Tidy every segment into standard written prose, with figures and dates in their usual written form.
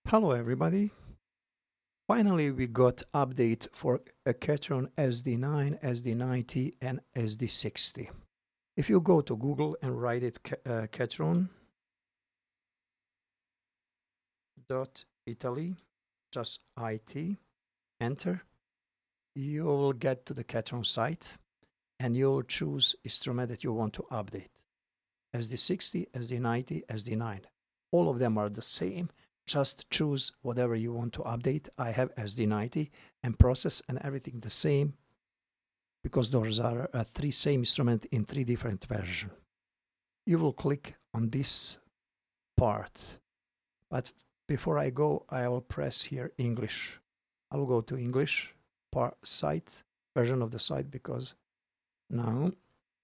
Hello everybody. Finally we got update for a Ketron SD9, SD90 and SD60. If you go to Google and write it Ketron.italy, just IT, enter, you will get to the Ketron site and you'll choose instrument that you want to update. SD60, SD90, SD9. All of them are the same. Just choose whatever you want to update. I have SD90 and process and everything the same because those are three same instrument in three different versions. You will click on this part. But before I go, I will press here English. I will go to English site, version of the site, because now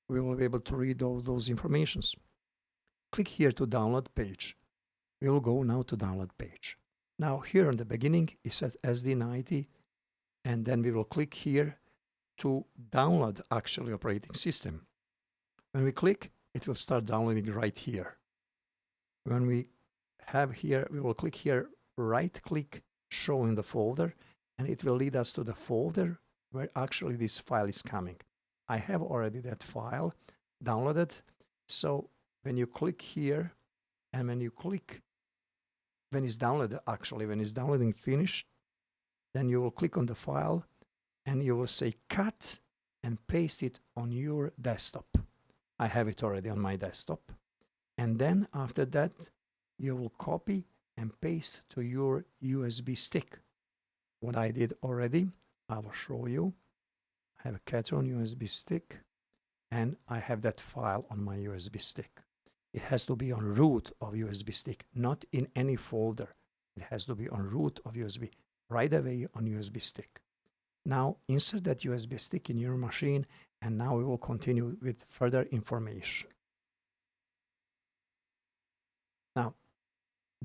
we will be able to read all those informations. Click here to download page. We will go now to download page. Now here in the beginning it says SD90 and then we will click here to download actually operating system. When we click, it will start downloading right here. When we have here, we will click here, right click, show in the folder, and it will lead us to the folder where actually this file is coming. I have already that file downloaded. So when you click here and when you click when it's downloaded, actually, when it's downloading finished, then you will click on the file and you will say cut and paste it on your desktop. I have it already on my desktop. And then after that, you will copy and paste to your USB stick. What I did already, I will show you. I have a Ketron USB stick and I have that file on my USB stick. It has to be on root of USB stick, not in any folder. It has to be on root of USB, right away on USB stick. Now insert that USB stick in your machine and now we will continue with further information. Now,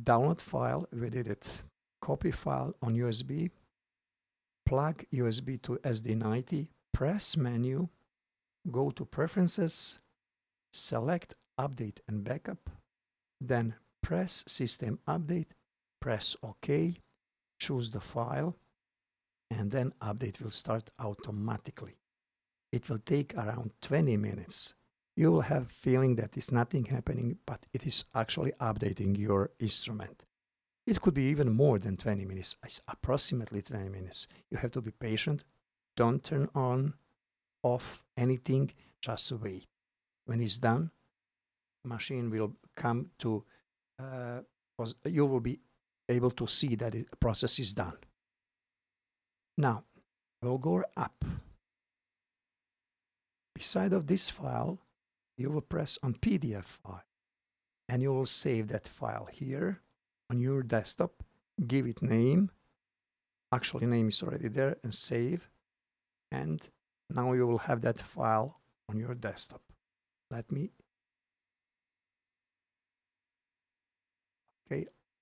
download file, we did it. Copy file on USB, plug USB to SD90, press menu, go to preferences, select update and backup, then press system update, press OK, choose the file, and then update will start automatically. It will take around 20 minutes. You will have feeling that it's nothing happening, but it is actually updating your instrument. It could be even more than 20 minutes. It's approximately 20 minutes. You have to be patient. Don't turn on, off anything. Just wait. When it's done, machine will come to, you will be able to see that the process is done. Now, we'll go up. Beside of this file, you will press on PDF file and you will save that file here on your desktop, give it name. Actually, name is already there and save. And now you will have that file on your desktop. Let me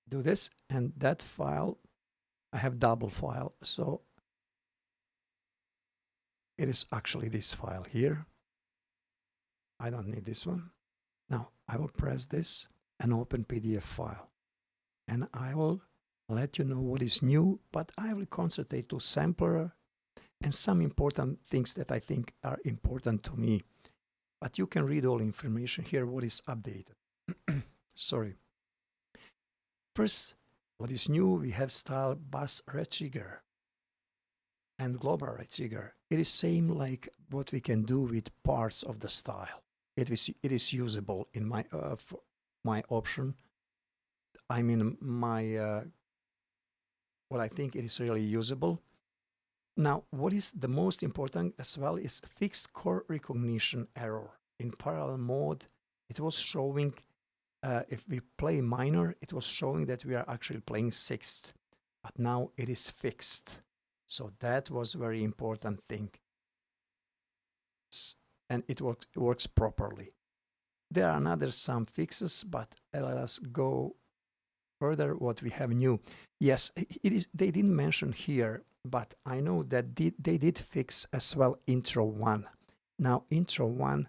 do this, and that file, I have double file, so it is actually this file here. I don't need this one. Now I will press this and open PDF file, and I will let you know what is new, but I will concentrate to sampler and some important things that I think are important to me. But you can read all information here, what is updated. Sorry. First, what is new, we have style bus retrigger and global retrigger. It is same like what we can do with parts of the style. It is usable in my my option. I mean my what I think it is really usable. Now, what is the most important as well is fixed chord recognition error. In parallel mode, it was showing if we play minor, it was showing that we are actually playing sixth, but now it is fixed. So that was a very important thing. And it works properly. There are another some fixes, but let us go further what we have new. Yes, they didn't mention here, but I know that they did fix as well intro 1. Now intro 1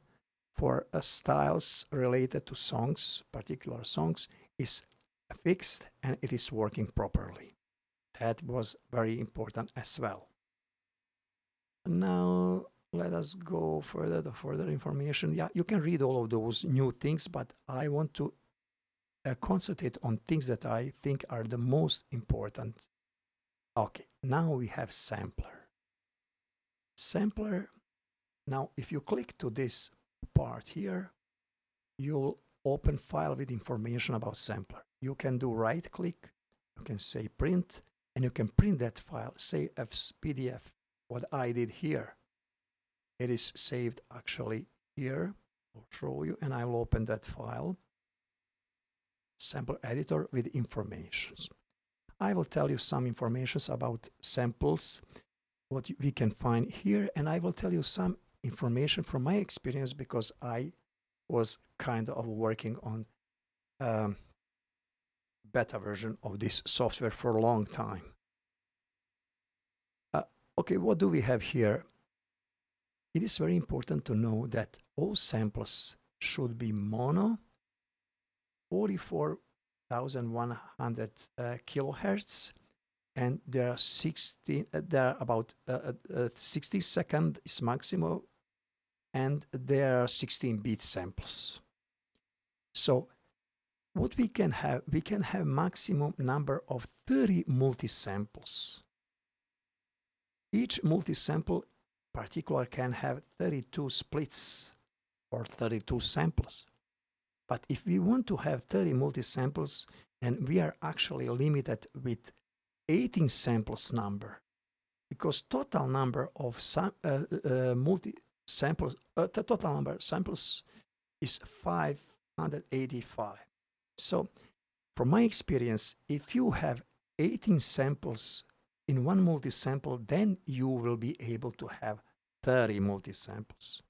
for styles related to songs, particular songs, is fixed and it is working properly. That was very important as well. Now let us go further to further information. Yeah, you can read all of those new things, but I want to concentrate on things that I think are the most important. Okay, now we have sampler. Sampler, now if you click to this part here, you'll open file with information about sampler. You can do right click, you can say print, and you can print that file, say as PDF. What I did here, it is saved actually here. I'll show you, and I will open that file. Sample editor with informations. I will tell you some informations about samples, what we can find here, and I will tell you some information from my experience because I was kind of working on beta version of this software for a long time. Okay, what do we have here? It is very important to know that all samples should be mono, 44,100 kilohertz, and there are 16. There are about 60 seconds is maximum, and there are 16-bit samples. So what we can have maximum number of 30 multi-samples. Each multi-sample particular can have 32 splits or 32 samples. But if we want to have 30 multi-samples, then we are actually limited with 18 samples number, because total number of multi-samples, the total number of samples is 585. So from my experience, if you have 18 samples in one multi-sample, then you will be able to have 30 multi-samples.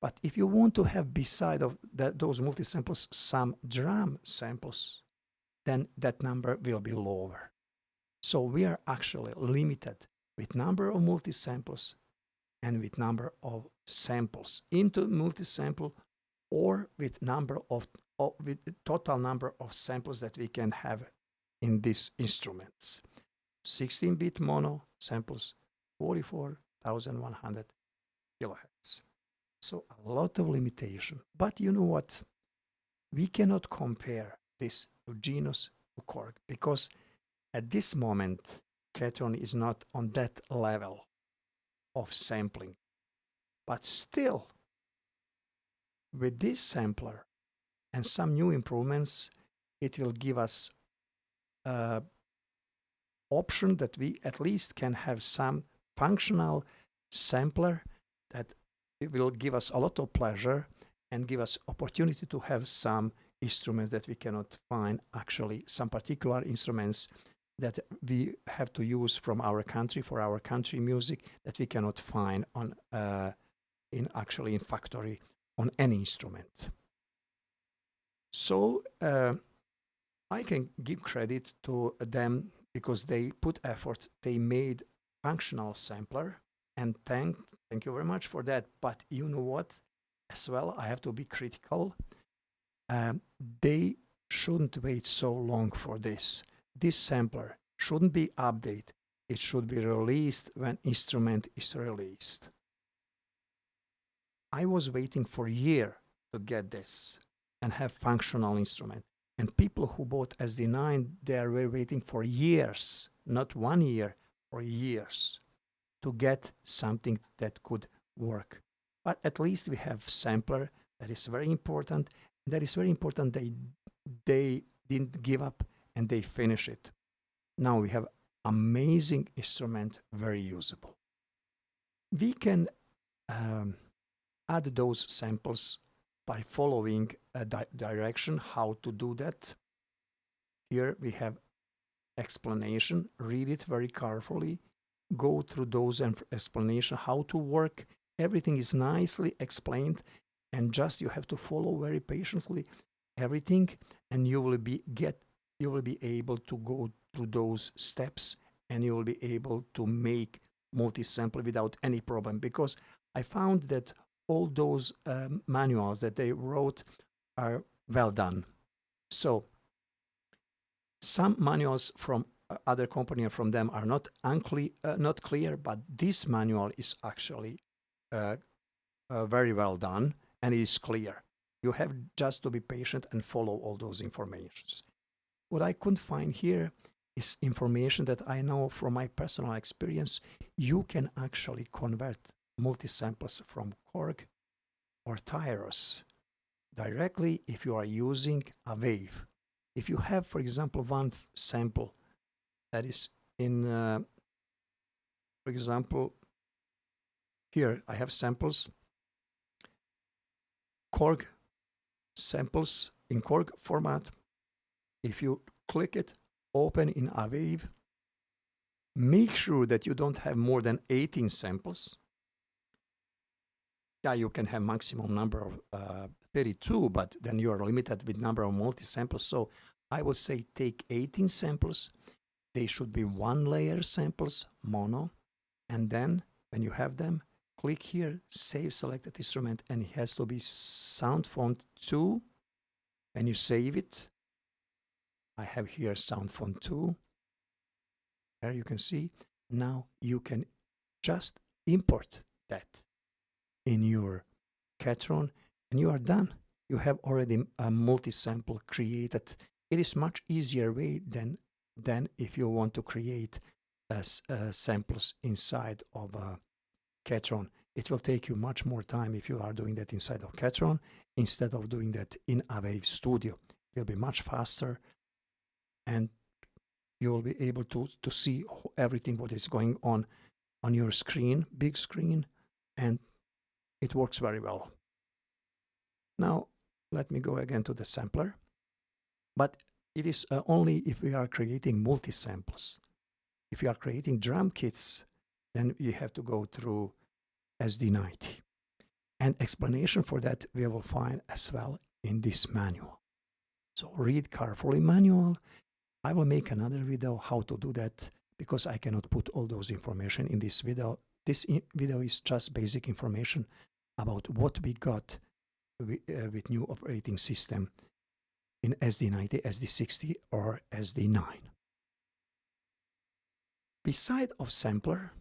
But if you want to have beside of those multi-samples some drum samples, then that number will be lower. So we are actually limited with number of multi-samples and with number of samples into multi-sample, or with number of with the total number of samples that we can have in these instruments. 16-bit mono samples, 44,100 kilohertz. So a lot of limitation. But you know what? We cannot compare this to Genus to Korg, because at this moment, Ketron is not on that level of sampling. But still, with this sampler and some new improvements, it will give us option that we at least can have some functional sampler that it will give us a lot of pleasure and give us opportunity to have some instruments that we cannot find, actually some particular instruments that we have to use from our country for our country music that we cannot find on in factory on any instrument. So I can give credit to them because they put effort. They made functional sampler, and thank you very much for that. But you know what? As well, I have to be critical. They shouldn't wait so long for this. This sampler shouldn't be updated. It should be released when instrument is released. I was waiting for a year to get this and have functional instrument. And people who bought SD9, they were waiting for years, not 1 year, for years, to get something that could work. But at least we have sampler. That is very important. That is very important. They didn't give up and they finish it. Now we have amazing instrument, very usable. We can add those samples by following a direction how to do that. Here we have explanation. Read it very carefully. Go through those explanation how to work. Everything is nicely explained, and just you have to follow very patiently everything, and you will be able to go through those steps, and you will be able to make multi-sample without any problem, because I found that all those manuals that they wrote are well done. So Some manuals from other company from them are not clear, but this manual is actually very well done and is clear. You have just to be patient and follow all those informations. What I couldn't find here is information that I know from my personal experience. You can actually convert multi-samples from Korg or Tyros directly if you are using a wave. If you have, for example, one sample that is in, for example, here I have samples, Korg samples in Korg format. If you click it, open in a wave, make sure that you don't have more than 18 samples. Yeah, you can have maximum number of 32, but then you are limited with number of multi-samples. So I would say take 18 samples. They should be one layer samples, mono. And then when you have them, click here, save selected instrument, and it has to be sound font 2. When you save it, I have here sound font 2. There you can see. Now you can just import that in your Ketron and you are done. You have already a multi-sample created. It is much easier way than if you want to create samples inside of Ketron. It will take you much more time if you are doing that inside of Ketron instead of doing that in a Wave Studio. It will be much faster and you will be able to see everything what is going on your screen, big screen, and it works very well. Now, let me go again to the sampler. But it is only if we are creating multi-samples. If you are creating drum kits, then you have to go through SD90. And explanation for that we will find as well in this manual. So read carefully manual. I will make another video how to do that because I cannot put all those information in this video. This video is just basic information about what we got with new operating system in SD90, SD60 or SD9. Beside of sampler,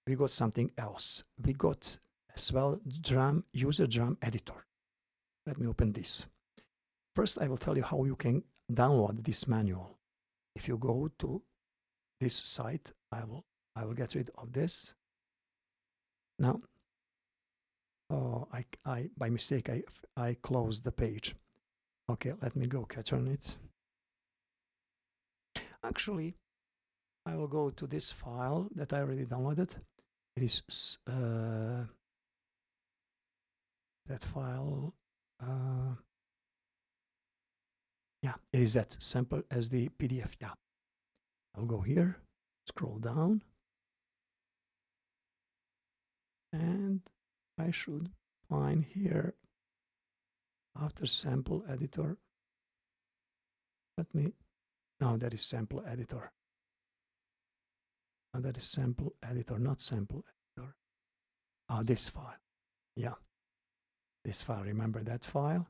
we got something else. We got as well user drum editor. Let me open this. First, I will tell you how you can download this manual. If you go to this site, I will get rid of this. Now, I by mistake I closed the page. Okay, let me go catch on it. Actually, I will go to this file that I already downloaded. It is that file. Yeah, it is that sample as the PDF. Yeah, I'll go here, scroll down, and I should find here after sample editor. Let me. No, that is sample editor. No, that is sample editor, not sample editor. This file. Yeah, this file. Remember that file?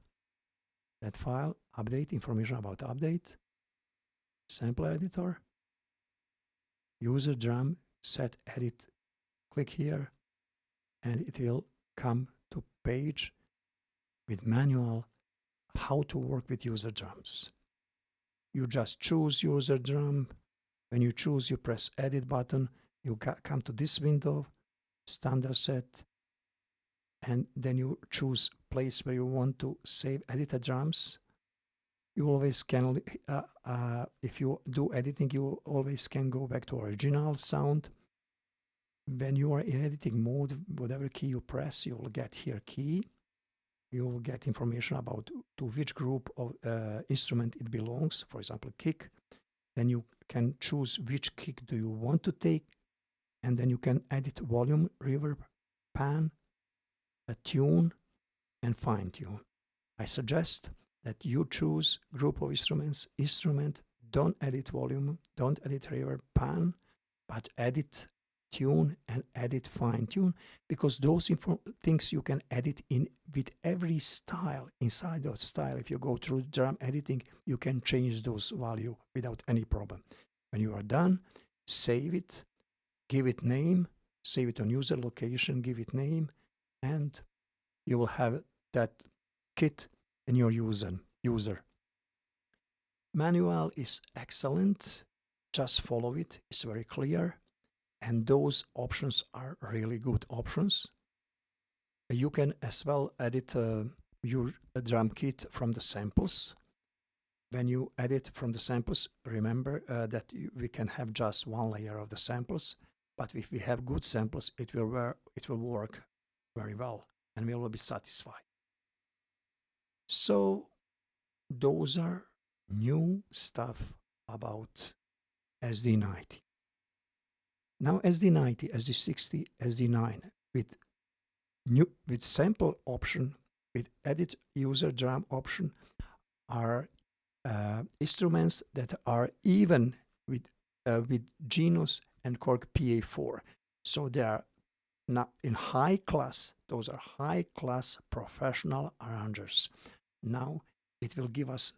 That file, update, information about update, sample editor, user drum, set edit, click here, and it will come to page with manual how to work with user drums. You just choose user drum. When you choose, you press edit button, you come to this window, standard set, and then you choose place where you want to save edited drums. You always can, if you do editing, you always can go back to original sound. When you are in editing mode, whatever key you press, you will get here key. You will get information about to which group of instrument it belongs, for example, kick. Then you can choose which kick do you want to take, and then you can edit volume, reverb, pan, a tune, and fine tune. I suggest that you choose group of instrument, don't edit volume, don't edit reverb, pan, but edit tune and edit, fine tune, because those things you can edit in with every style. Inside of style, if you go through drum editing, you can change those value without any problem. When you are done, save it, give it name, save it on user location, give it name, and you will have that kit in your user. Manual is excellent. Just follow it. It's very clear. And those options are really good options. You can as well edit your drum kit from the samples. When you edit from the samples, remember that we can have just one layer of the samples. But if we have good samples, it will work very well and we will be satisfied. So those are new stuff about SD90. Now SD90, SD60, SD9 with sample option, with edit user drum option are instruments that are even with Genus and Korg PA4. So they are not in high class. Those are high class professional arrangers. Now it will give us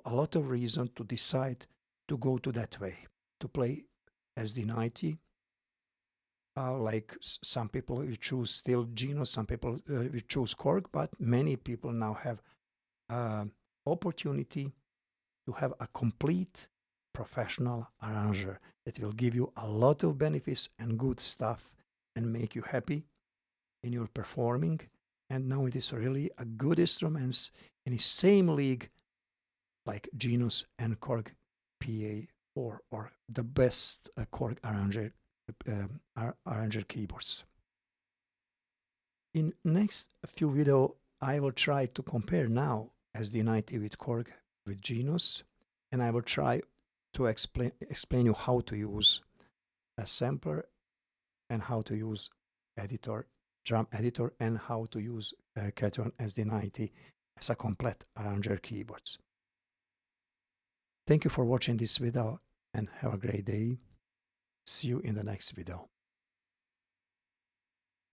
a lot of reason to decide to go to that way, to play SD90. Like some people will choose still Genus, some people will choose Korg, but many people now have opportunity to have a complete professional arranger that will give you a lot of benefits and good stuff and make you happy in your performing. And now it is really a good instruments in the same league like Genus and Korg PA4, or the best Korg arranger keyboards. In next few video, I will try to compare now SD90 with Korg with Genus, and I will try to explain you how to use a sampler and how to use editor, drum editor, and how to use Ketron SD90 as a complete arranger keyboards. Thank you for watching this video and have a great day. See you in the next video.